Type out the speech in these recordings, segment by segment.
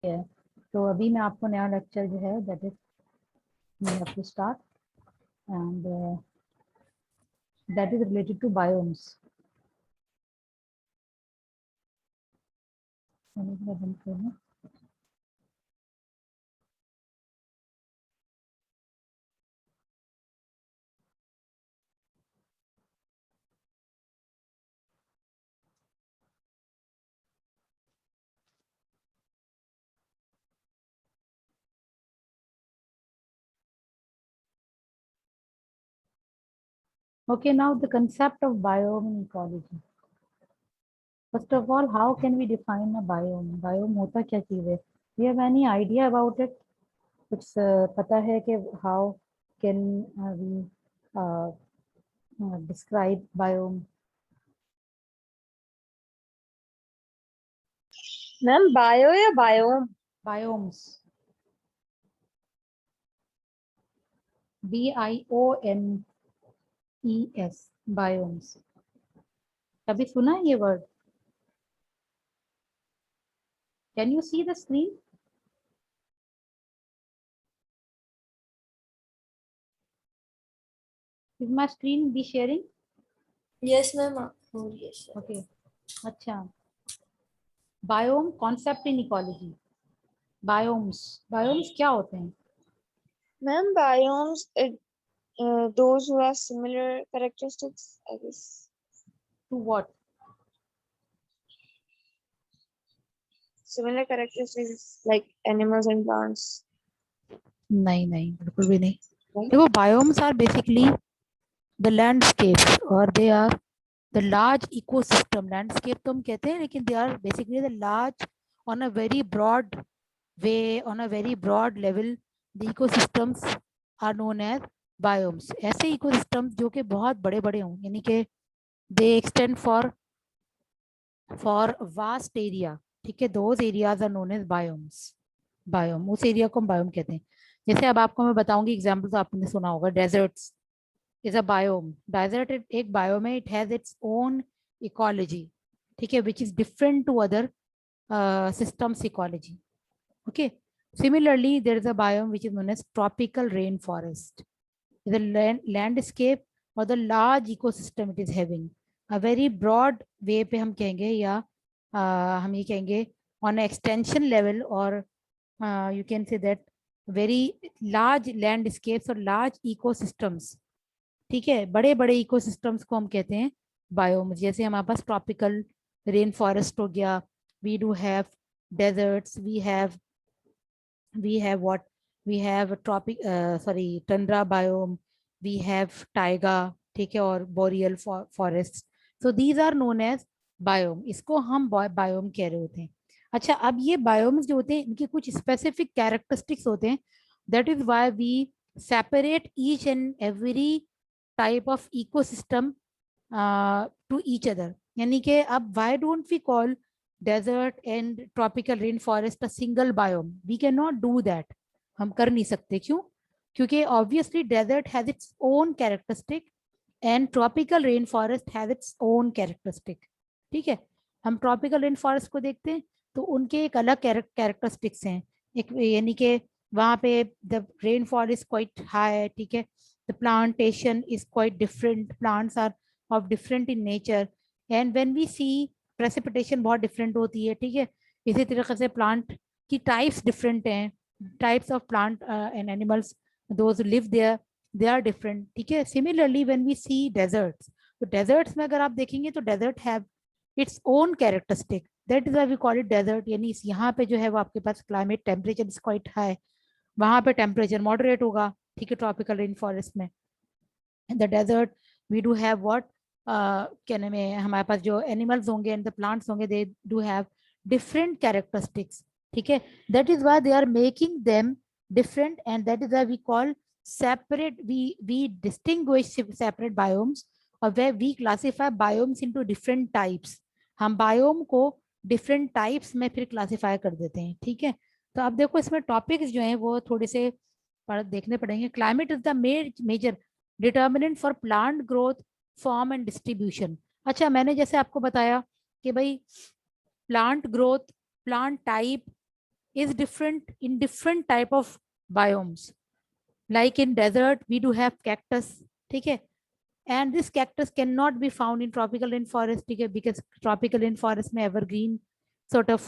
है। तो अभी मैं आपको नया लेक्चर जो है that is we have to start and that is related to biomes. Okay, now the concept of biome in ecology. First of all, how can we define a biome? Biome होता क्या चीज़ है? Do you have any idea about it? कुछ पता है कि how can we describe biome? Ma'am bio या biome? Biomes. BIOMES. Biomes. कभी सुना है ये word? Can you see the screen? Is my screen be sharing? Yes ma'am हो रही है। Okay. अच्छा. Biome concept in ecology. Biomes. Biomes क्या होते हैं? Ma'am biomes those who have similar characteristics, I guess. To what? Similar characteristics like animals and plants. नहीं नहीं बिल्कुल भी नहीं। Right? देखो biomes are basically the landscapes और they are the large ecosystem. Landscape तो हम कहते हैं लेकिन they are basically the large on a very broad way, on a very broad level the ecosystems are known as biomes. ऐसे ecosystems जो कि बहुत बड़े बड़े हों, यानी कि they extend for vast area. ठीक है, those areas are known as biomes. Biome, उस एरिया को हम बायोम कहते हैं। जैसे अब आपको मैं बताऊंगी एग्जाम्पल, तो आपने सुना होगा deserts is a biome. Desert एक बायोम है, it has its own ecology, ठीक है, which is different to other systems ecology. Okay, similarly there is a biome which is known as tropical rainforest. The landscape or the large ecosystem it is having a very broad way पे हम कहेंगे, या हम ये कहेंगे on an extension level, or you can say that very large landscapes or large ecosystems. ठीक है, बड़े बड़े इकोसिस्टम्स को हम कहते हैं बायोम्स। जैसे हमारे पास ट्रॉपिकल रेन फॉरेस्ट हो गया, we do have deserts, we have what we have tropic sorry tundra biome, we have taiga, ठीक है, और boreal forests. So these are known as biome. इसको हम biome कह रहे होते हैं। अच्छा, अब ये biomes जो होते हैं इनकी कुछ specific characteristics होते हैं, that is why we separate each and every type of ecosystem to each other. यानी कि अब why don't we call desert and tropical rainforest a single biome? We cannot do that. हम कर नहीं सकते। क्यों? क्योंकि obviously desert has its own characteristic and tropical rainforest has its own characteristic. ठीक है, हम tropical rainforest को देखते हैं तो उनके एक अलग characteristics हैं। एक यानी कि वहाँ पे the rainfall is quite high, ठीक है, the plantation is quite different, plants are of different in nature, and when we see precipitation बहुत different होती है। ठीक है, इसी तरीके से plant की types different हैं, types of plant and animals those who live there they are different। ठीक है, similarly when we see deserts, तो deserts में अगर आप देखेंगे तो desert have its own characteristic, that is why we call it desert। यानी यहाँ पे जो है वो आपके पास climate temperature is quite high, वहाँ पे temperature moderate होगा। ठीक है, tropical rainforest में in the desert we do have what क्या नाम है, हमारे पास जो एनिमल्स होंगे एंड द प्लांट्स होंगे they do have different characteristics. ठीक है, that is why they are making them different and that is why we call separate, we distinguish separate biomes, or where we classify biomes into different types। हम biome को different types में फिर classify कर देते हैं। ठीक है, तो अब देखो इसमें टॉपिक्स जो हैं वो थोड़े से देखने पड़ेंगे। Climate is the major determinant for plant growth, form and distribution. अच्छा, मैंने जैसे आपको बताया कि भाई plant growth, plant type, is different in different type of biomes. Like in desert, we do have cactus, ठीक है, and this cactus cannot be found in tropical rainforest, ठीक है, because tropical rainforest में evergreen sort of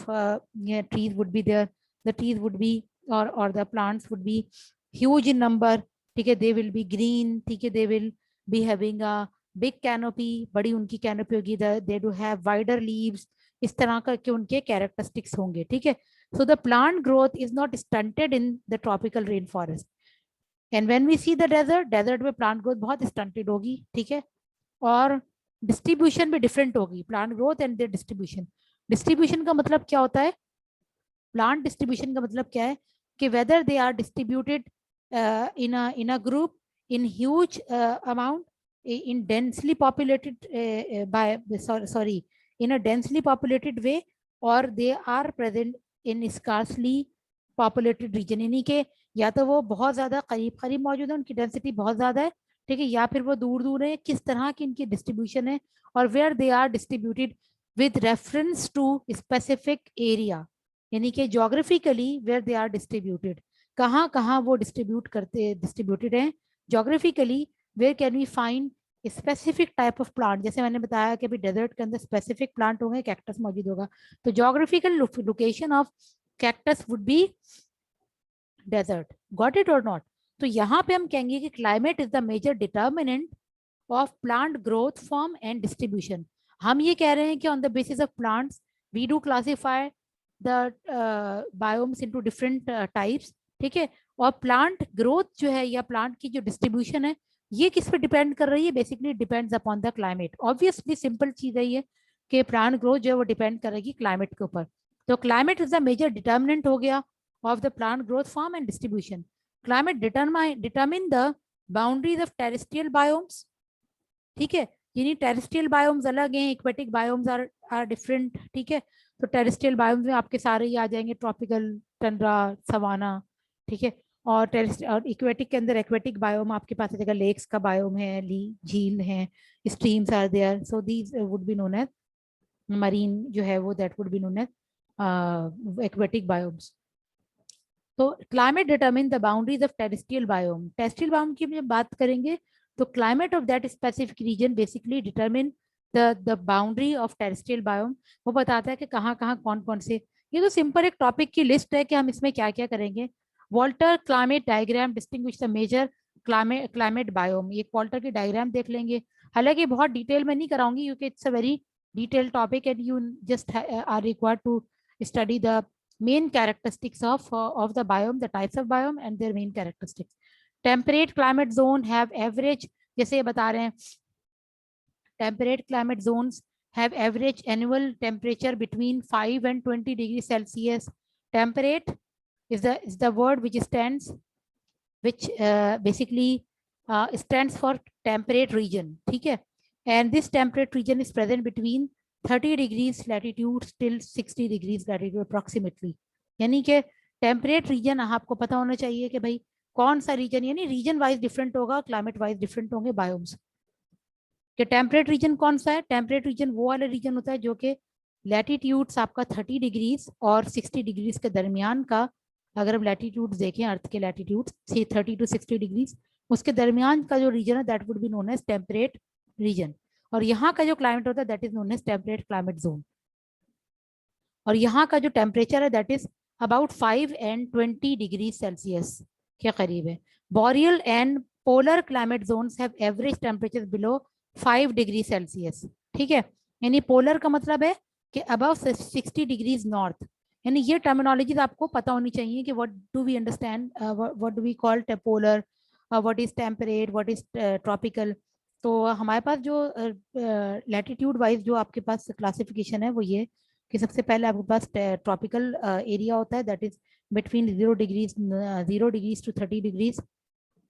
trees would be there. The trees would be or the plants would be huge in number, ठीक है, they will be green, ठीक है, they will be having a big canopy, बड़ी उनकी canopy होगी, they do have wider leaves, इस तरह का के उनके characteristics होंगे, ठीक है. So the plant growth is not stunted in the tropical rainforest. And when we see the desert, desert में plant growth बहुत stunted होगी, ठीक है, और distribution भी different होगी, plant growth and their distribution. Distribution का मतलब क्या होता है? Plant distribution का मतलब क्या है कि whether they are distributed in a group in huge amount in densely populated in a densely populated way, or they are present in scarcely populated region, यानी कि या तो वो बहुत ज्यादा करीब करीब मौजूद है, उनकी डेंसिटी बहुत ज्यादा है, ठीक है, या फिर वो दूर दूर है, किस तरह की इनकी डिस्ट्रीब्यूशन है, और where they are distributed with reference to specific area, यानी कि geographically where they are distributed, कहाँ कहाँ वो डिस्ट्रीब्यूटेड हैं geographically, where can we find specific type of plant. जैसे मैंने बताया कि अभी डेजर्ट के अंदर स्पेसिफिक प्लांट होंगे, कैक्टस मौजूद होगा, तो geographical location of cactus would be desert. Got it और नॉट? तो यहाँ पे हम कहेंगे कि climate is the major determinant of plant growth, form and distribution. हम ये कह रहे हैं कि on the basis of plants we do classify the biomes into different types, ठीक है, और प्लांट ग्रोथ जो है या प्लांट की जो डिस्ट्रीब्यूशन है ये किस पे डिपेंड कर रही है? Basically depends upon the climate. Obviously simple चीज है ये कि प्लांट ग्रोथ जो है वो डिपेंड करेगी क्लाइमेट के ऊपर. तो climate is the major determinant हो गया of the plant growth, form and distribution. Climate determine the boundaries of terrestrial biomes, ठीक है, यानी terrestrial biomes अलग हैं, aquatic biomes are different, ठीक है. तो terrestrial biomes में आपके सारे ही आ जाएंगे, tropical, tundra, savanna, ठीक है, और aquatic के अंदर aquatic biome आपके पास आ जाएगा, lakes का biome है, झील हैं, streams are there, so these would be known as marine जो है वो that would be known as aquatic biomes. तो climate determine the boundaries of terrestrial biome. Terrestrial biome की जब बात करेंगे तो climate of that specific region basically determine the boundary of terrestrial biome. वो बताता है कि कहाँ कहाँ कौन कौन से. ये तो सिंपल एक टॉपिक की लिस्ट है कि हम इसमें क्या क्या करेंगे. Walter climate diagram distinguish the major climate biome. ये वॉल्टर की डायग्राम देख लेंगे, हालांकि बहुत डिटेल में नहीं कराऊंगी क्योंकि it's a very detail topic and you just are required to study the main characteristics of the biome, the types of biome and their main characteristics. Temperate climate zone have average, जैसे ये बता रहे हैं, temperate climate zones have average annual temperature between 5 and 20 degrees Celsius. Temperate is the word which stands, which basically stands for temperate region, ठीक है, and this temperate region is present between 30 degrees latitude till 60 degrees latitude approximately. यानी कि temperate region आपको पता होना चाहिए कि भाई कौन सा रीजन, यानी रीजन वाइज डिफरेंट होगा, क्लाइमेट वाइज डिफरेंट होंगे बायोम्स. कि टेम्परेट रीजन कौन सा है? टेम्परेट रीजन वो वाला रीजन होता है जो कि लैटिट्यूड्स आपका 30 डिग्रीज और 60 डिग्रीज के दरमियान का, अगर हम लैटिट्यूड देखें अर्थ के लैटिट्यूड 30 to 60 डिग्रीज, उसके दरमियान का जो रीजन है that would be known as temperate region. और यहाँ का जो क्लाइमेट होता है that is known as temperate climate zone. और यहाँ का जो टेम्परेचर है that is about 5 and 20 degree Celsius के करीब है. Boreal and polar climate zones have average temperature below 5 degree Celsius, ठीक है, यानी पोलर का मतलब है कि अबव 60 डिग्रीज नॉर्थ. यानी ये टर्मिनोलॉजीज आपको पता होनी चाहिए कि what do we understand, what do we call polar, what is temperate, what is tropical. तो हमारे पास जो लैटिट्यूड वाइज जो आपके पास क्लासिफिकेशन है वो ये कि सबसे पहले आपके पास ट्रॉपिकल एरिया होता है that is between 0 degrees to 30 degrees,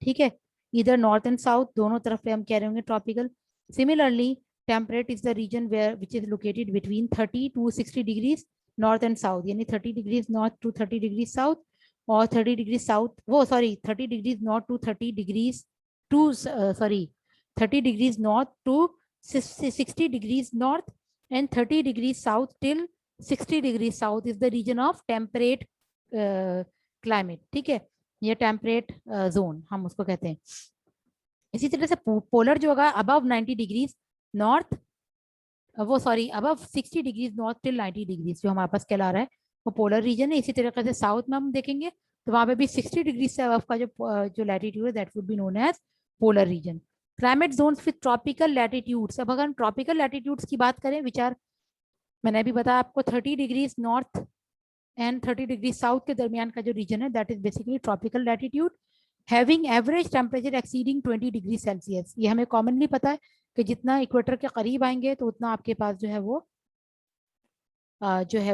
ठीक है, इधर नॉर्थ एंड साउथ दोनों तरफ पे हम कह रहे होंगे tropical. Similarly temperate is the region where which is located between 30 to 60 degrees north and south, यानी 30 degrees north to 30 degrees south, और 30 degrees south 30 degrees north to 30 degrees to 30 degrees north to 60 degrees north and 30 degrees south till 60 degrees south is the region of temperate climate, ठीक है, ये temperate zone हम उसको कहते हैं। इसी तरह से पोलर जो होगा अबव 90 डिग्रीज नॉर्थ, वो sorry above 60 degrees north till 90 degrees जो हमारे पास कहला रहा है वो पोलर रीजन है। इसी तरीके से साउथ में हम देखेंगे तो वहां पे भी 60 डिग्री से अबव का जो लैटिट्यूड है that would be known as polar region. Climate zones with tropical latitudes, अब अगर हम ट्रॉपिकल लैटिट्यूड्स की बात करें, विचार मैंने अभी बताया आपको 30 degrees north and 30 degree south के दरमियान का जो रीजन है that is basically tropical latitude, having average temperature exceeding 20 degree Celsius. ये हमें कॉमनली पता है कि जितना इक्वेटर के करीब आएंगे तो उतना आपके पास जो है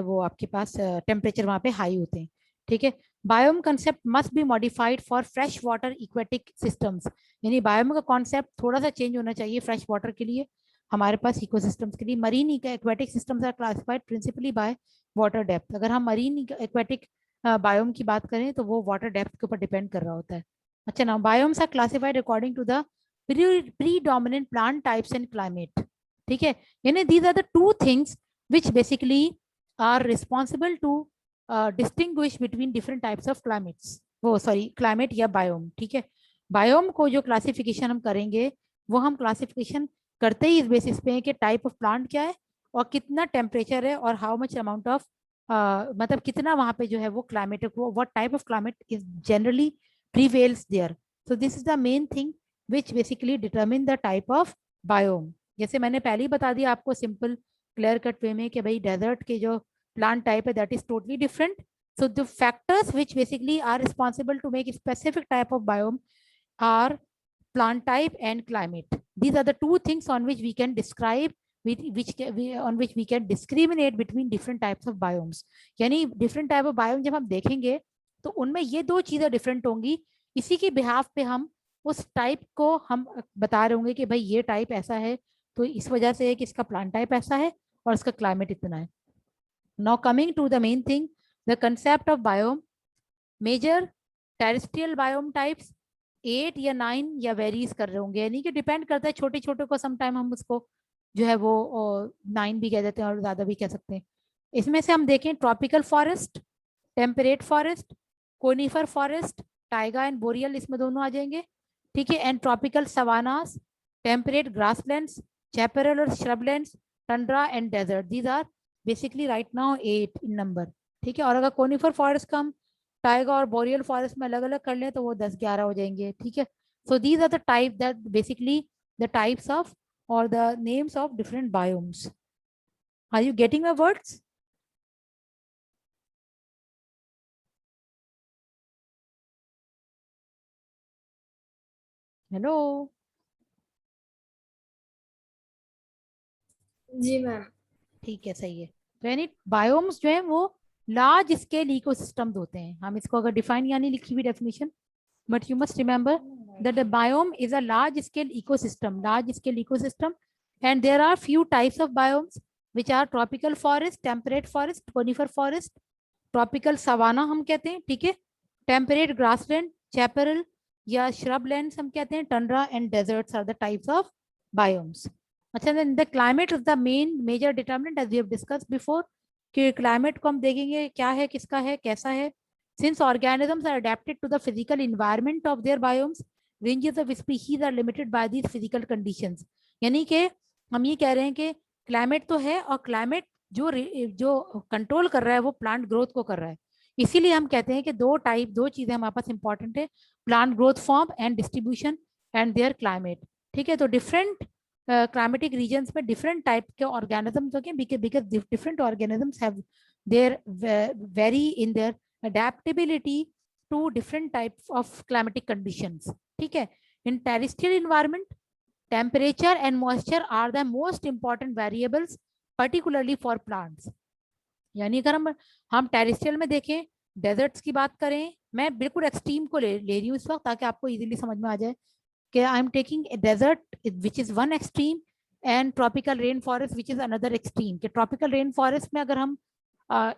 वो आपके पास टेम्परेचर वहाँ पे हाई होते हैं, ठीक है। Biome concept must be modified for fresh water aquatic systems, यानी बायोम का कॉन्सेप्ट थोड़ा सा चेंज होना चाहिए फ्रेश वाटर के लिए, हमारे पास इकोसिस्टम्स के लिए। Marine aquatic systems are classified principally by water depth. अगर हम मरीन एक्वेटिक बायोम की बात करें तो वो वाटर डेप्थ के ऊपर डिपेंड कर रहा होता है। अच्छा ना, biomes are classified according to the predominant plant types and climate, ठीक है, यानी these are the two things which basically are responsible to distinguish between different types of climates, वो सॉरी क्लाइमेट या बायोम, ठीक है। बायोम को जो classification हम करेंगे वो हम क्लासिफिकेशन करते ही इस बेसिस पे है कि टाइप ऑफ प्लांट क्या है और कितना टेम्परेचर है और हाउ मच अमाउंट ऑफ मतलब कितना वहाँ पे जो है वो climate, what type of climate is generally prevails there. So this is the main thing which basically determine the type of biome. जैसे मैंने पहले ही बता दिया आपको सिंपल क्लियर कट वे में कि भाई डेजर्ट के जो plant type that is totally different. So the factors which basically are responsible to make a specific type of biome are plant type and climate. These are the two things on which we can describe, on which we can discriminate between different types of biomes. यानी different type of biome जब हम देखेंगे तो उनमें ये दो चीजें different होंगी, इसी के बिहाफ पे हम उस टाइप को हम बता रहे होंगे कि भाई ये टाइप ऐसा है तो इस वजह से है कि इसका प्लांट टाइप ऐसा है और इसका क्लाइमेट इतना है। Now coming to the main thing, the concept of biome, major terrestrial biome types 8 या 9 या वेरीज कर रहे होंगे, यानी कि डिपेंड करता है, छोटे छोटे को समटाइम हम उसको जो है वो 9 भी कह देते हैं और ज्यादा भी कह सकते हैं। इसमें से हम देखें tropical forest, temperate forest, conifer forest, taiga and boreal इसमें दोनों आ जाएंगे, ठीक है, and tropical savannas, temperate grasslands, chaparral और shrublands, tundra and desert. These are basically right now 8 in number, ठीक है। और अगर कोनिफर फॉरेस्ट का हम टाइगा और बोरियल फॉरेस्ट में अलग अलग कर लें तो वो 10-11 हो जाएंगे, ठीक है। So these are the type that basically the types of और the names of different biomes. Are you getting my words? Hello? जी मैम। ठीक है, सही है। तो यानी बायोम्स जो है वो लार्ज स्केल इकोसिस्टम्स होते हैं। हम इसको अगर डिफाइन यानी लिखी हुई definition, but you must remember that the biome is a large scale ecosystem, and there are few types of biomes which are tropical forest, temperate forest, conifer forest, tropical savanna हम कहते हैं, ठीक है, temperate grassland, chaparral या shrublands हम कहते हैं, tundra and deserts are the types of biomes. अच्छा, then the climate is the major determinant as we have discussed before, कि climate को हम देखेंगे क्या है, किसका है, कैसा है। Since organisms are adapted to the physical environment of their biomes, ranges of species are limited by these physical conditions. यानी कि हम ये कह रहे हैं कि क्लाइमेट तो है और क्लाइमेट जो कंट्रोल कर रहा है वो प्लांट ग्रोथ को कर रहा है। इसीलिए हम कहते हैं कि दो चीजें हमारे पास इंपॉर्टेंट है, plant growth form and distribution and their climate, ठीक है। तो डिफरेंट climatic regions में different type के organisms होंगे because different organisms have their vary in their adaptability to different types of climatic conditions, ठीक है। In terrestrial environment, temperature and moisture are the most important variables particularly for plants। यानी अगर हम terrestrial में देखें, desserts की बात करें, मैं बिल्कुल एक्सट्रीम को ले रही हूँ इस वक्त ताकि आपको इजीली समझ में आ जाए कि I am taking a desert which is one extreme and tropical rain forest which is another extreme. कि ट्रॉपिकल रेन फॉरेस्ट में अगर हम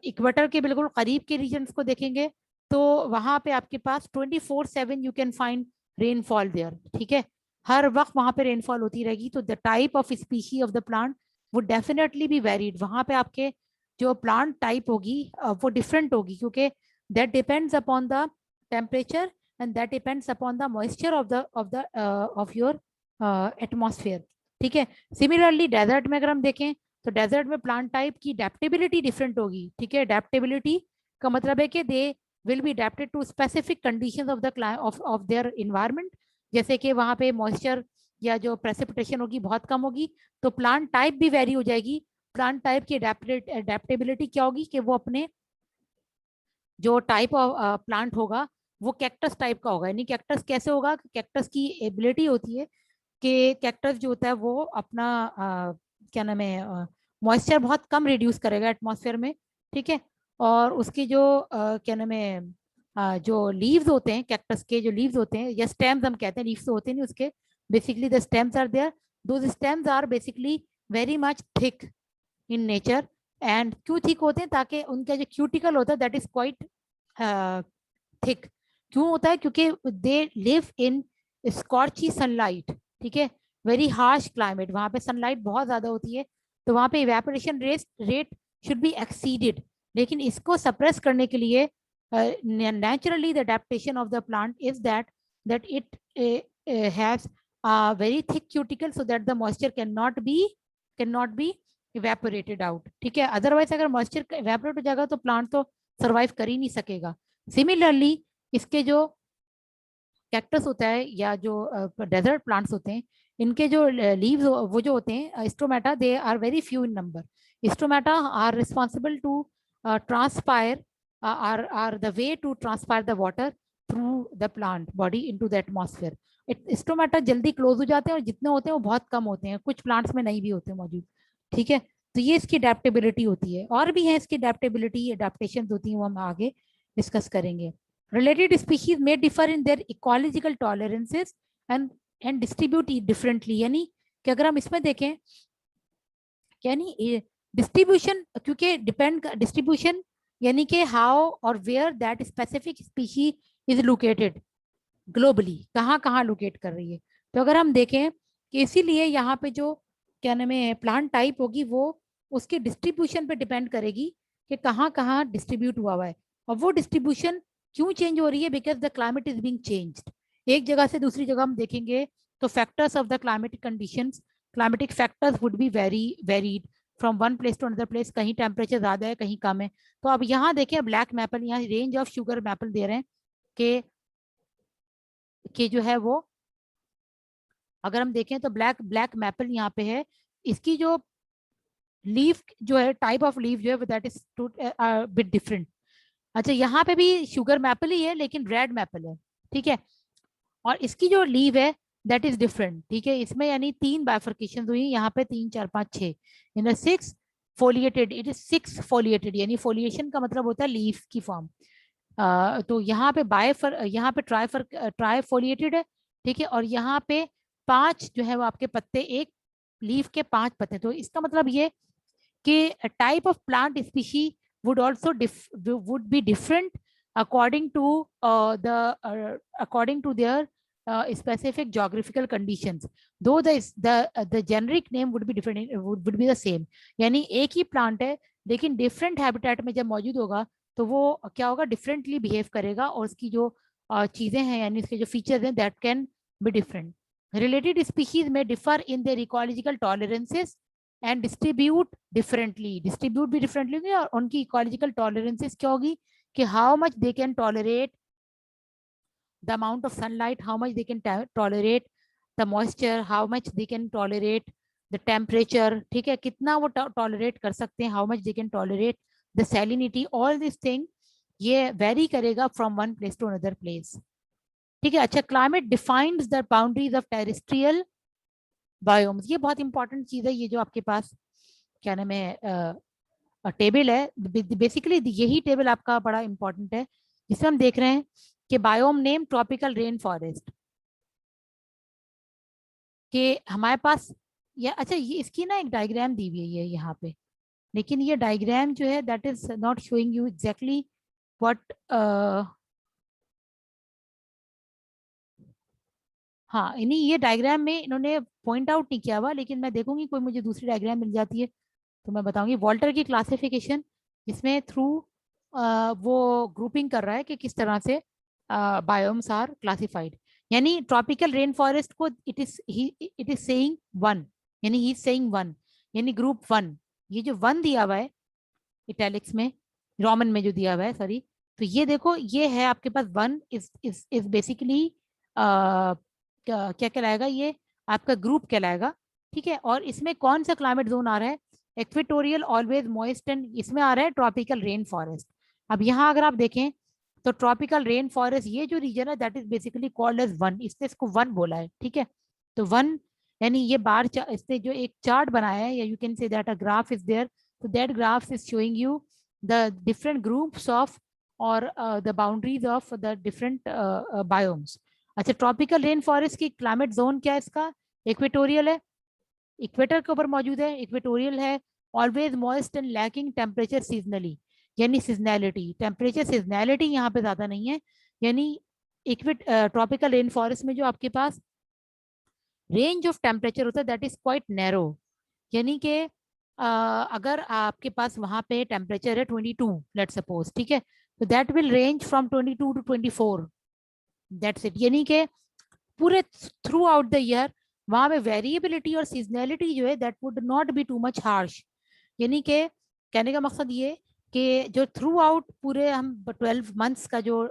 इक्वेटर के बिल्कुल करीब के रीजन्स को देखेंगे तो वहां पे आपके पास 24/7 you can find rainfall there, ठीक है, हर वक्त वहां पे रेनफॉल होती रहेगी। तो the type of species of the plant वो डेफिनेटली बी वेरीड, वहां पे आपके जो प्लांट टाइप होगी वो डिफरेंट होगी, क्योंकि that depends upon the temperature and that depends upon the moisture of your atmosphere. ठीक है. Similarly डेजर्ट में अगर हम देखें तो डेजर्ट में प्लांट टाइप की अडेप्टेबिलिटी डिफरेंट होगी. ठीक है. अडेप्टेबिलिटी का मतलब है कि they will be adapted to specific conditions of the of their environment. जैसे कि वहां पे मॉइस्चर या जो प्रेसिपिटेशन होगी बहुत कम होगी तो प्लांट टाइप भी वेरी हो जाएगी. प्लांट टाइप की अडेप्टेबिलिटी क्या होगी कि वो अपने जो टाइप ऑफ प्लांट होगा वो कैक्टस टाइप का होगा. यानी कैक्टस कैसे होगा, कैक्टस की एबिलिटी होती है कि कैक्टस जो होता है वो अपना क्या नाम है मॉइस्चर बहुत कम रिड्यूस करेगा एटमॉस्फेयर में. ठीक है. और उसकी जो क्या नाम है जो लीव्स होते हैं कैक्टस के जो लीव्स होते हैं या स्टेम्स हम कहते हैं, लीव्स होते नहीं उसके, basically the stems are there. Those stems are basically very much thick in nature. And क्यों थिक होते हैं, ताकि उनका जो क्यूटिकल होता है दैट इज क्वाइट थिक. क्यों होता है, क्योंकि दे लिव इन स्कॉर्ची सनलाइट. ठीक है. वेरी हार्श क्लाइमेट, वहां पे सनलाइट बहुत ज्यादा होती है तो वहां पे evaporation rate should be exceeded. लेकिन इसको सप्रेस करने के लिए naturally the adaptation of the plant is that it has a very thick cuticle so that the moisture cannot be evaporated out. ठीक है. अदरवाइज अगर मॉइस्चर evaporate हो जाएगा तो प्लांट तो सर्वाइव कर ही नहीं सकेगा. सिमिलरली इसके जो कैक्टस होता है या जो डेजर्ट प्लांट्स होते हैं इनके जो लीव्स वो जो होते हैं stomata they are very few in number. Stomata are responsible to transpire are the way to transpire the water through the plant body into the atmosphere. Stomata जल्दी क्लोज हो जाते हैं और जितने होते हैं वो बहुत कम होते हैं, कुछ प्लांट्स में नहीं भी होते मौजूद. ठीक है. तो ये इसकी अडेप्टेबिलिटी होती है. और भी है इसकी अडेप्टेबिलिटी एडेप्टेशन होती है, वो हम आगे डिस्कस करेंगे. रिलेटेड स्पीशीज में differ in their ecological tolerances and distribute differently. यानी कि अगर हम इसमें देखें यानी डिस्ट्रीब्यूशन, क्योंकि डिपेंड डिस्ट्रीब्यूशन यानी कि हाउ और where that specific species is located globally, कहाँ कहाँ लोकेट कर रही है. तो अगर हम देखें कि इसीलिए यहाँ पे जो क्या नाम है प्लांट टाइप होगी वो उसके डिस्ट्रीब्यूशन पे डिपेंड करेगी कि कहाँ कहाँ डिस्ट्रीब्यूट हुआ है. और वो डिस्ट्रीब्यूशन क्यों चेंज हो रही है, because the climate is being changed. एक जगह से दूसरी जगह हम देखेंगे तो factors of the climatic conditions, climatic factors would be varied from one place to another place. कहीं टेम्परेचर ज्यादा है कहीं कम है. तो अब यहाँ देखें ब्लैक मैपल, यहाँ रेंज ऑफ शुगर मैपल दे रहे हैं कि जो है वो अगर हम देखें तो ब्लैक मैपल यहाँ पे है. इसकी जो लीफ जो है टाइप ऑफ लीफ जो है दैट इज बिट डिफरेंट. अच्छा यहाँ पे भी शुगर मैपल ही है लेकिन रेड मैपल है. ठीक है. और इसकी जो लीव है दैट इज डिफरेंट. ठीक है. इसमें यानी 3 बाइफर्केशन हुई, यहाँ पे 3 4 5 6 इन 6 फोलिएटेड. इट इज 6 फोलिएटेड, यानी फोलिएशन का मतलब होता है लीफ की फॉर्म. तो यहाँ पे यहाँ पे ट्राइफोलिएटेड है. ठीक है. और यहाँ पे 5 जो है वो आपके पत्ते, एक लीफ के 5 पत्ते. तो इसका मतलब ये कि type of plant species would also would be different according to according to their specific geographical conditions, though the generic name would be different, would be the same. यानी एक ही प्लांट है लेकिन डिफरेंट हैबिटेट में जब मौजूद होगा तो वो क्या होगा, डिफरेंटली बिहेव करेगा और उसकी जो चीजें हैं यानी उसके जो फीचर्स हैं that can be different. Related species में differ in their ecological tolerances and distribute differently. Distribute भी डिफरेंटली होगी और उनकी इकोलॉजिकल टॉलरेंसेस क्या होगी कि how much they can tolerate the amount of sunlight, how much they can tolerate the moisture, how much they can tolerate the temperature. ठीक है. कितना वो टॉलरेट कर सकते हैं, how much they can tolerate the salinity. All this thing ये vary करेगा from one place to another place. ठीक है. अच्छा, climate defines the boundaries of terrestrial biomes. ये बहुत इंपॉर्टेंट चीज है. ये जो आपके पास क्या नाम है टेबल है, बेसिकली यही टेबल आपका बड़ा इंपॉर्टेंट है जिसमें हम देख रहे हैं कि biome name tropical rain forest के हमारे पास या अच्छा ये इसकी ना एक डायग्राम दी हुई है यहाँ पे, लेकिन ये डायग्राम जो है that is not showing you exactly what. हाँ, यानी ये डायग्राम में इन्होंने पॉइंट आउट नहीं किया हुआ, लेकिन मैं देखूंगी कोई मुझे दूसरी डायग्राम मिल जाती है तो मैं बताऊंगी. वॉल्टर की क्लासिफिकेशन, इसमें थ्रू वो ग्रुपिंग कर रहा है कि किस तरह से बायोम्स आर क्लासिफाइड। यानी ट्रॉपिकल रेन फॉरेस्ट को इट इज सेइंग वन, यानी ही इज सेइंग वन, यानी ग्रुप वन। ये जो वन दिया हुआ है इटैलिक्स में, रोमन में जो दिया हुआ है, सॉरी, तो ये देखो ये है आपके पास वन इज बेसिकली क्या कहलाएगा, ये आपका ग्रुप कहलाएगा। ठीक है, और इसमें कौन सा क्लाइमेट जोन आ रहा है, इक्वेटोरियल ऑलवेज मॉइस्ट, एंड इसमें आ रहा है ट्रॉपिकल रेन फॉरेस्ट। अब यहाँ अगर आप देखें तो ट्रॉपिकल रेन फॉरेस्ट ये जो रीजन है that is basically called as one, इसने इसको वन बोला है। ठीक है, तो वन यानी ये बार इसने जो एक चार्ट बनाया है, या you can say that a graph is there, so that graph is showing you the different groups of or the boundaries of the different biomes. अच्छा, ट्रॉपिकल रेन फॉरेस्ट की क्लाइमेट जोन क्या है इसका, equatorial है, equator के ऊपर मौजूद है, इक्वेटोरियल है, always moist and lacking temperature seasonally, यानी सीजनैलिटी, टेम्परेचर सीजनैलिटी यहाँ पे ज्यादा नहीं है। यानी ट्रॉपिकल रेन फॉरेस्ट में जो आपके पास रेंज ऑफ टेम्परेचर होता है दैट इज क्वाइट नैरो, यानी कि अगर आपके पास वहां पे टेम्परेचर है 22 लेट सपोज, ठीक है, तो that will range from 22 to 24, that's it. यानी कि पूरे थ्रू आउट द ईयर वहां पे वेरिएबिलिटी और सीजनैलिटी जो है that would not be too much harsh. यानी कि कहने का मकसद ये कि जो थ्रू आउट पूरे हम 12 मंथ्स का जो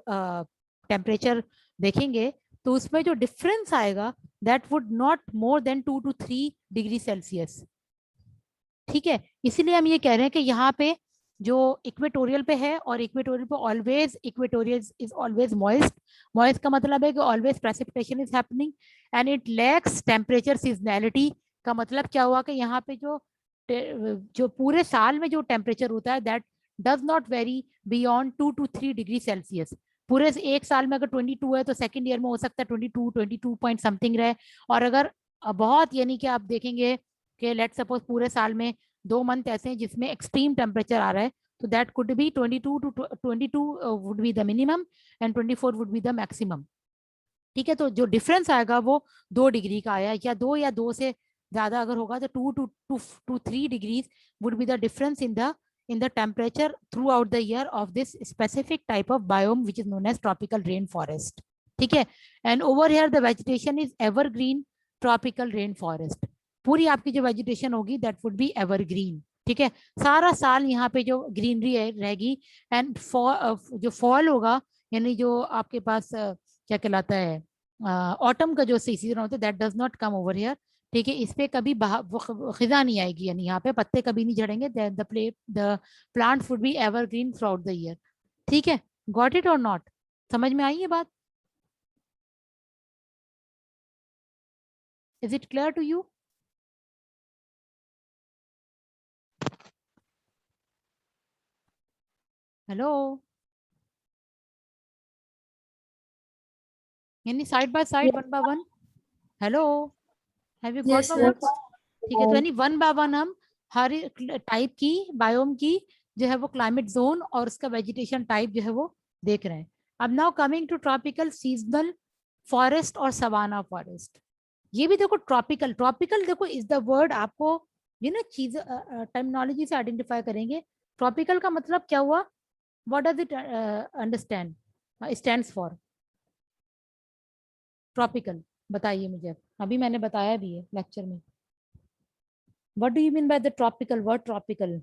टेम्परेचर देखेंगे तो उसमें जो डिफरेंस आएगा that would not more than 2 to 3 degree Celsius. ठीक है, इसीलिए हम ये कह रहे हैं कि यहाँ पे जो इक्वेटोरियल पे है, और इक्वेटोरियल पे always, equatorial is always moist, moist का मतलब है कि always precipitation is happening and it lacks temperature seasonality. का मतलब क्या हुआ कि यहाँ पे जो पूरे साल में जो टेम्परेचर होता है that does not very beyond 2 to 3 degree Celsius. पूरे एक साल में अगर 22 है तो सेकेंड ईयर में हो सकता है 22 पॉइंट समथिंग रहे, और अगर बहुत यानी कि आप देखेंगे कि लेट सपोज पूरे साल में 2 मंथ ऐसे हैं जिसमें एक्सट्रीम टेम्परेचर आ रहा है, तो that could be 22 would be the minimum and 24 would be the maximum. ठीक है, तो जो डिफरेंस आएगा वो 2 डिग्री का आया, या 2 से ज्यादा अगर होगा तो 2 to 3 degrees would be the difference in the temperature throughout the year of this specific type of biome which is known as tropical rainforest. ठीक है, and over here the vegetation is evergreen tropical rainforest. पूरी आपकी जो vegetation होगी that would be evergreen. ठीक है, सारा साल यहाँ पे जो ग्रीनरी रहेगी, एंड जो फॉल होगा यानी जो आपके पास क्या कहलाता है ऑटम का जो सीजन होता है that does not come over here. ठीक है, इस पे कभी खिजा नहीं आएगी, यानी यहाँ पे पत्ते कभी नहीं झड़ेंगे, the plant would be evergreen throughout the year. ठीक है, गॉट इट और नॉट, समझ में आई ये बात? Is it clear to you? Hello, यानी side by side, one by one. Hello, have you got my words? ठीक है, तो यानी वन बाय वन हम हर टाइप की बायोम की जो है वो क्लाइमेट जोन और उसका वेजिटेशन टाइप जो है वो देख रहे हैं। अब now coming to tropical seasonal forest और सवाना फॉरेस्ट। ये भी देखो ट्रॉपिकल, ट्रॉपिकल देखो इज द वर्ड, आपको ये ना चीज टर्मिनोलॉजी से आइडेंटिफाई करेंगे। ट्रॉपिकल का मतलब क्या हुआ, what does it understand stands for? Tropical बताइए मुझे, अभी मैंने बताया भी है लेक्चर में। What do you mean by the tropical word, tropical?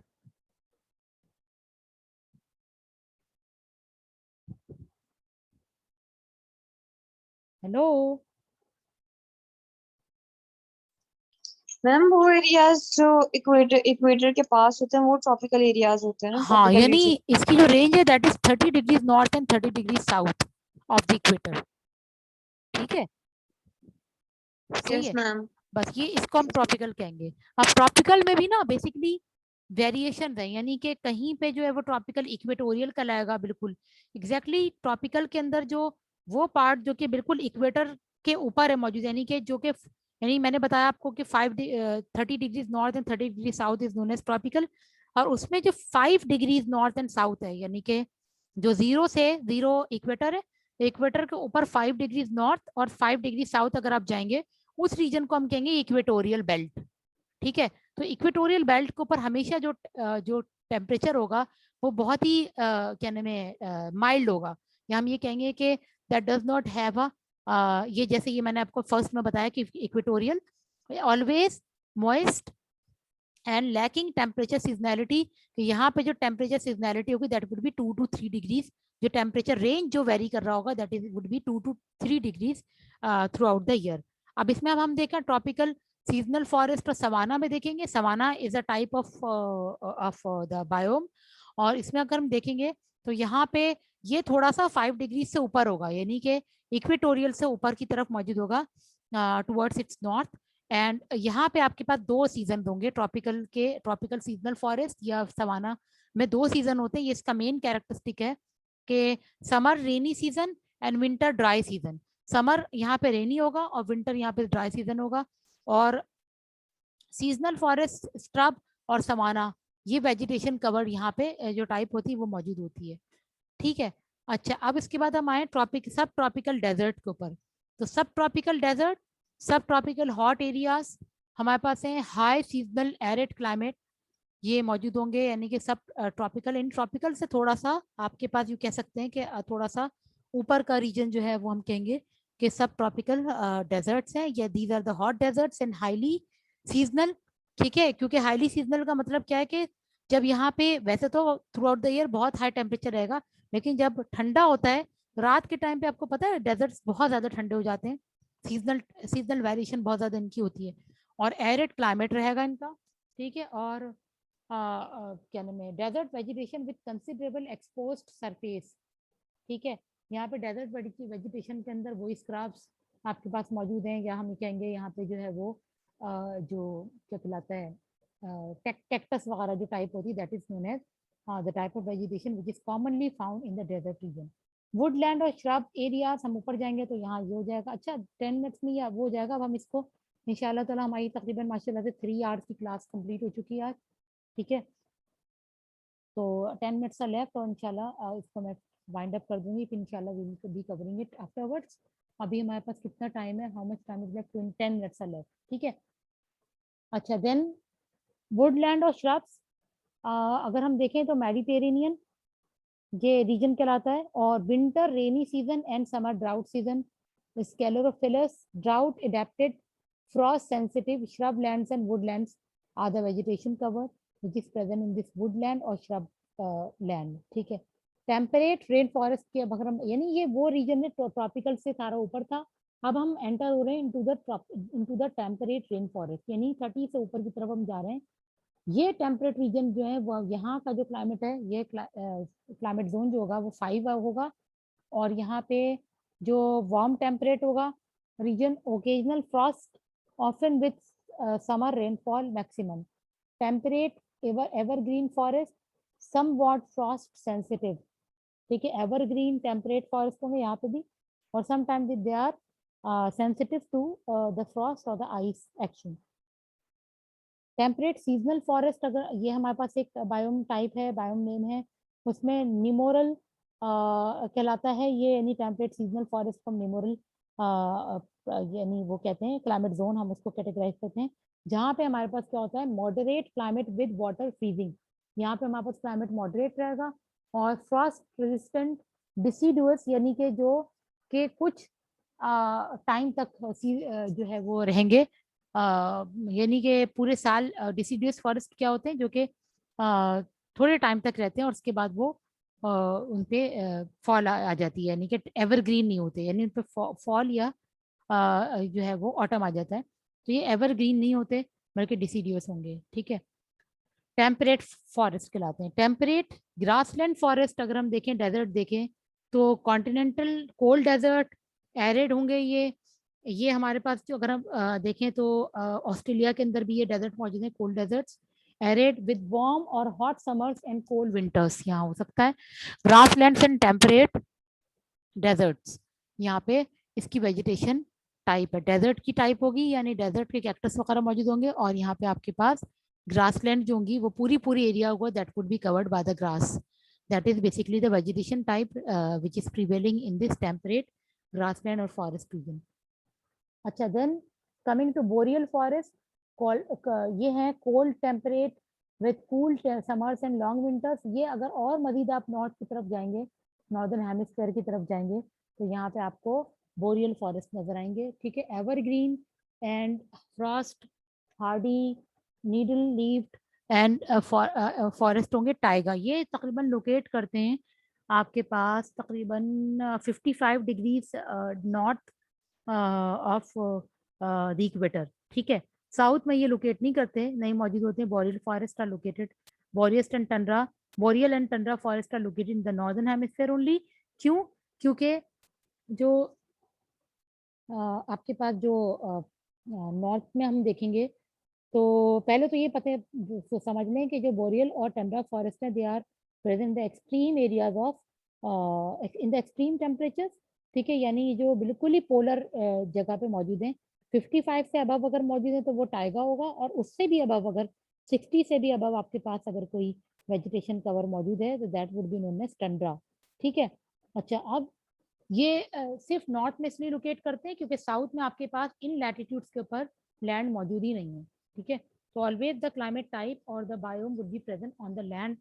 Hello, ma'am वो एरियाज जो इक्वेटर इक्वेटर के पास होते हैं वो ट्रॉपिकल एरियाज होते हैं ना, हाँ, ट्रॉपिकल यानी रीजन। इसकी जो रेंज है that is 30 degrees north and 30 degrees south of the equator. ठीक है, सही यस है, मैम। बस ये इसको हम ट्रॉपिकल कहेंगे। अब ट्रॉपिकल में भी ना बेसिकली वेरिएशन है, यानी कि कहीं पे जो है वो ट्रॉपिकल इक्वेटोरियल कहलाएगा, बिल्कुल एग्जैक्टली ट्रॉपिकल के अंदर जो वो पार्ट जो कि बिल्कुल इक्वेटर के ऊपर है मौजूद, यानी कि जो कि यानी मैंने बताया आपको कि 30 degrees north and 30 degree south is known as tropical, और उसमें जो 5 डिग्रीज नॉर्थ एंड साउथ है, यानी कि जो 0 से 0 इक्वेटर है, इक्वेटर के ऊपर 5 डिग्रीज नॉर्थ और 5 डिग्री साउथ अगर आप जाएंगे उस रीजन को हम कहेंगे इक्वेटोरियल बेल्ट। ठीक है, तो इक्वेटोरियल बेल्ट के ऊपर हमेशा जो टेम्परेचर होगा वो बहुत ही क्या नाम है माइल्ड होगा, या हम ये कहेंगे कि that does not have a ये जैसे ये मैंने आपको फर्स्ट में बताया कि equatorial always moist and lacking temperature seasonality, कि यहाँ पे जो टेम्परेचर सीजनैलिटी होगी that would B 2 to 3 degrees, जो टेम्परेचर रेंज जो वेरी कर रहा होगा that is would be 2 to 3 degrees through out the year. अब इसमें अब हम देखें ट्रॉपिकल सीजनल फॉरेस्ट और सवाना में देखेंगे, savanna is a type of the biome, और इसमें अगर हम देखेंगे तो यहाँ पे ये थोड़ा सा 5 डिग्री से ऊपर होगा, यानी कि इक्वेटोरियल से ऊपर की तरफ मौजूद होगा टुवर्ड्स इट्स नॉर्थ। एंड यहाँ पे आपके पास 2 सीजन होंगे ट्रॉपिकल के, ट्रॉपिकल सीजनल फॉरेस्ट या सवाना में 2 सीजन होते हैं। ये इसका मेन कैरेक्टरिस्टिक है कि summer rainy season and winter dry season. Summer यहाँ पे रेनी होगा और विंटर यहाँ पे ड्राई सीजन होगा। और सीजनल फॉरेस्ट स्ट्रब और सवाना ये वेजिटेशन कवर यहाँ पे जो टाइप होती है वो मौजूद होती है, ठीक है। अच्छा, अब इसके बाद हम आए सब ट्रॉपिकल डेजर्ट के ऊपर। तो सब ट्रॉपिकल डेजर्ट, सब ट्रॉपिकल हॉट एरियाज हमारे पास हैं, हाई सीजनल एरिड क्लाइमेट ये मौजूद होंगे, यानी कि सब ट्रॉपिकल। इन ट्रॉपिकल से थोड़ा सा आपके पास यू कह सकते हैं कि थोड़ा सा ऊपर का रीजन जो है वो हम कहेंगे कि सब ट्रॉपिकल डेजर्ट्स हैं, या these are the hot deserts and highly seasonal, ठीक है। क्योंकि हाईली सीजनल का मतलब क्या है कि जब यहाँ पे वैसे तो थ्रू आउट द ईयर बहुत हाई टेम्परेचर रहेगा, लेकिन जब ठंडा होता है रात के टाइम पे आपको पता है डेजर्ट्स बहुत ज्यादा ठंडे हो जाते हैं, सीजनल सीजनल वेरिएशन बहुत ज्यादा इनकी होती है, और एरिड क्लाइमेट रहेगा इनका, ठीक है। और क्या नाम है desert vegetation with considerable exposed surface, ठीक है। यहाँ पे डेजर्ट वेजिटेशन के अंदर वही स्क्रब्स आपके पास मौजूद हैं, या हम कहेंगे यहाँ पे जो है वो जो क्या कहलाता है कैक्टस वगैरह जो टाइप होती है that is known as the type of vegetation which is commonly found in the desert region. Woodland और श्रब एरियाज हम ऊपर जाएंगे तो यहाँ ये हो जाएगा। अच्छा 10 मिनट्स में या वो हो जाएगा। अब हम इसको इंशाल्लाह ताला हमारी तकरीबन माशाल्लाह से 3 आवर्स की क्लास कंप्लीट हो चुकी है आज, ठीक है। तो 10 मिनट्स का लेफ्ट और इंशाल्लाह इसको मैं वाइंड अप कर दूंगी, फिर इंशाल्लाह we will be covering it afterwards. अभी हमारे पास कितना टाइम है, how much time is left, 10 minutes का लेफ्ट, ठीक है। अच्छा देन वुडलैंड और श्रब्स, अगर हम देखें तो मेडिटेरेनियन ये रीजन कहलाता है, और winter rainy season and summer drought season, sclerophyllous drought adapted frost sensitive shrublands and woodlands are the vegetation cover which is present in this woodland or shrub land, ठीक है। टेम्परेट रेन फॉरेस्ट के अगर हम, यानी ये वो reason है tropical से सारा ऊपर था, अब हम एंटर हो रहे हैं into the temperate rain forest, यानी 30 से ऊपर की तरफ हम जा रहे हैं। ये टेम्परेट रीजन जो है वो यहाँ का जो क्लाइमेट है, ये क्लाइमेट जोन जो होगा वो 5 होगा, और यहाँ पे जो वार्म टेम्परेट होगा region, occasional frost often with summer rainfall maximum, temperate evergreen forest somewhat frost sensitive, ठीक है। एवरग्रीन टेम्परेट फॉरेस्ट होंगे यहाँ पे भी, और sometimes they are sensitive to the frost और the ice action. Temperate seasonal forest, अगर ये हमारे पास एक बायोम टाइप है, बायोम नेम है, उसमें निमोरल कहलाता है ये, यानी टेम्परेट सीजनल फॉरेस्ट को निमोरल यानी वो कहते हैं क्लाइमेट जोन, हम उसको कैटेगराइज करते हैं, जहाँ पे हमारे पास क्या होता है moderate climate with water freezing, यहाँ पे हमारे पास क्लाइमेट मॉडरेट रहेगा, और फ्रॉस्ट रेजिस्टेंट डिसीडुअस, यानी कि जो के कुछ टाइम तक जो है वो रहेंगे, यानी कि पूरे साल डिसीडुअस फॉरेस्ट क्या होते हैं जो कि थोड़े टाइम तक रहते हैं और उसके बाद वो उन पे फॉल आ जाती है, यानी कि एवरग्रीन नहीं होते, यानी उन पे फॉल या जो है वो ऑटम आ जाता है, तो ये एवरग्रीन नहीं होते बल्कि डिसीडुअस होंगे, ठीक है। टेम्परेट फॉरेस्ट कहलाते हैं। टेम्परेट ग्रासलैंड फॉरेस्ट अगर हम देखें, डेजर्ट देखें तो कॉन्टिनेंटल कोल्ड डेजर्ट एरिड होंगे ये हमारे पास जो अगर हम देखें तो ऑस्ट्रेलिया के अंदर भी ये डेजर्ट मौजूद है, cold deserts arid with warm और hot summers and cold winters यहाँ हो सकता है। ग्रासलैंड्स एंड टेम्परेट डेजर्ट्स, यहाँ पे इसकी वेजिटेशन टाइप है, डेजर्ट की टाइप होगी, यानी डेजर्ट के कैक्टस वगैरह मौजूद होंगे, और यहाँ पे आपके पास ग्रासलैंड जो होंगी वो पूरी एरिया होगा that would be covered by the grass, that is basically the vegetation type which is prevailing in this temperate grassland और फॉरेस्ट रीजन। अच्छा then coming to boreal forest, ये है cold temperate with cool summers and long winters. ये अगर और मजीद आप north की तरफ जाएंगे, नॉर्दर्न हेमिस्फीयर की तरफ जाएंगे, तो यहाँ पे आपको बोरियल फॉरेस्ट नजर आएंगे, ठीक है। Evergreen and Frost Hardy needle levied and forest होंगे टाइगा। ये तकरीबन लोकेट करते हैं आपके पास तकरीबन 55 degrees north of the equator, ठीक है। साउथ में ये लोकेट नहीं करते, नहीं मौजूद होते हैं। Boreal forest are located, boreal and tundra, boreal and tundra forest are located in the northern hemisphere only. क्यों? क्योंकि जो आपके पास जो नॉर्थ में हम देखेंगे, तो पहले तो ये पता तो समझ लें कि जो बोरियल और टंड्रा फॉरेस्ट है, they are present the extreme areas of in the extreme temperatures, ठीक है। यानी जो बिल्कुल ही पोलर जगह पे मौजूद हैं। 55 से अबव अगर मौजूद है तो वो टाइगा होगा, और उससे भी अबव अगर 60 से भी अबव आपके पास अगर कोई वेजिटेशन कवर मौजूद है तो that would be known as tundra, ठीक है। अच्छा, अब ये सिर्फ नॉर्थ में इसलिए लोकेट करते हैं क्योंकि साउथ में आपके पास इन लैटिट्यूड्स के ऊपर लैंड मौजूद ही नहीं है, ठीक है। तो ऑलवेज द क्लाइमेट टाइप और the biome would be present on the land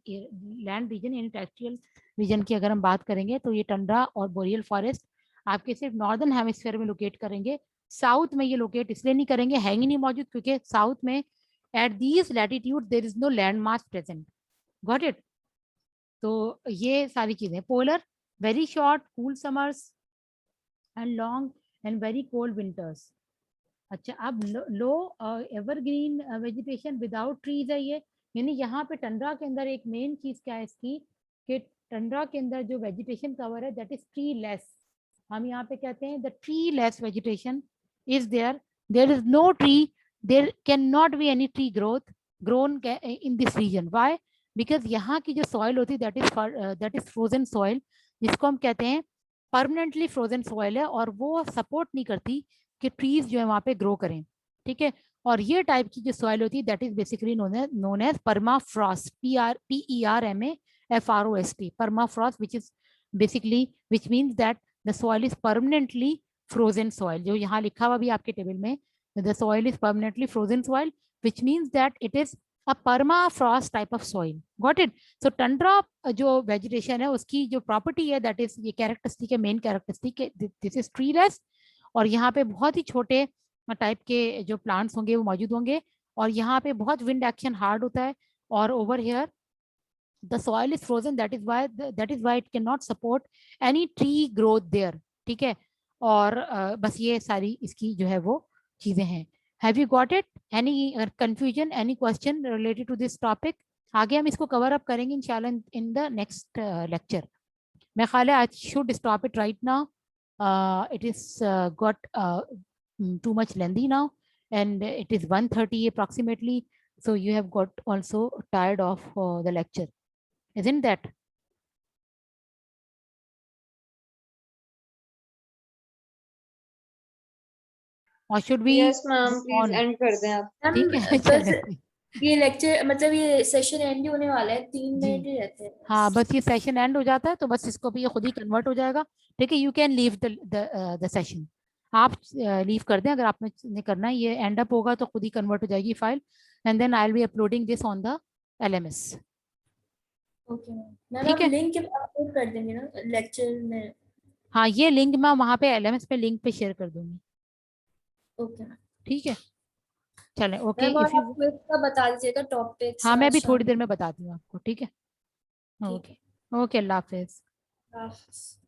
region in terrestrial region की अगर हम बात करेंगे तो ये टंड्रा और बोरियल फॉरेस्ट आपके सिर्फ नॉर्दर्न हेमिस्फीयर में लोकेट करेंगे। साउथ में ये लोकेट इसलिए नहीं करेंगे, है ही नहीं मौजूद, क्योंकि साउथ में at these latitude there is no land mass present. Got it? तो ये सारी चीजें, polar very short cool summers and long and very cold winters. अच्छा, अब low evergreen vegetation without trees है ये। यानी यहाँ पे टंड्रा के अंदर एक मेन चीज क्या है इसकी, कि टंड्रा के अंदर जो वेजिटेशन कवर है दैट इज ट्री लेस। हम यहाँ पे कहते हैं the treeless vegetation is there, there is no tree, there can not be any tree growth grown in this region. Why? Because यहाँ की जो सॉइल होती है दैट इज फ्रोजन सॉइल, जिसको हम कहते हैं परमानेंटली फ्रोजन सॉइल है, और वो सपोर्ट नहीं करती कि ट्रीज जो है वहां पे ग्रो करें, ठीक है। और ये टाइप की जो सॉइल होती है that is basically known as permafrost, PERMAFROST, permafrost, which is basically which means that the soil is permanently frozen soil. जो यहाँ लिखा हुआ भी आपके टेबल में, the soil is permanently frozen soil, which means that it is a permafrost type of soil. Got it? So tundra जो vegetation है उसकी जो प्रॉपर्टी है दैट इज, ये कैरेक्टरिस्टिक है, main characteristic, this is treeless, और यहाँ पे बहुत ही छोटे टाइप के जो प्लांट्स होंगे वो मौजूद होंगे, और यहाँ पे बहुत विंड एक्शन हार्ड होता है, और over here the soil is frozen, that is why it can not support any tree growth there, ठीक है। और बस ये सारी इसकी जो है वो चीजें हैं। Have you got it? Any confusion, any question related to this topic? आगे हम इसको कवर अप करेंगे इंशाल्लाह इन द नेक्स्ट लेक्चर। मैं ख्याल है I should stop it right now. It is got too much lengthy now, and it is 1:30 approximately, so you have got also tired of the lecture, isn't that? Or should we Yes, ma'am. move Please on? end कर दें आप. ठीक है, बस चलें। ये lecture मतलब ये सेशन एंड होने वाला है, 3 जी मिनट ही रहते हैं हाँ, बस। बस ये सेशन एंड हो जाता है तो बस इसको भी ये खुद ही कन्वर्ट हो जाएगा, ठीक है। You can leave the session, आप लीव कर दें अगर आपने करना है। ये एंड अप होगा तो खुद ही कन्वर्ट हो जाएगी file, and then I will be uploading this on the LMS। Okay ma'am, ठीक आप है, लिंक अपलोड कर देंगे ना लेक्चर में? हाँ ये लिंक मैं वहाँ पे LMS पे लिंक पे शेयर कर दूंगी, ओके मैम। ठीक है। चलें, ओके, मैम और इफ यू, आप क्विज का बता दीजिएगा टॉपिक्स हाँ मैं आज भी थोड़ी शाम देर में बताती हूँ आपको, ठीक है। ठीक ओके, है। ओके, अल्लाह हाफिज। हाफिज़।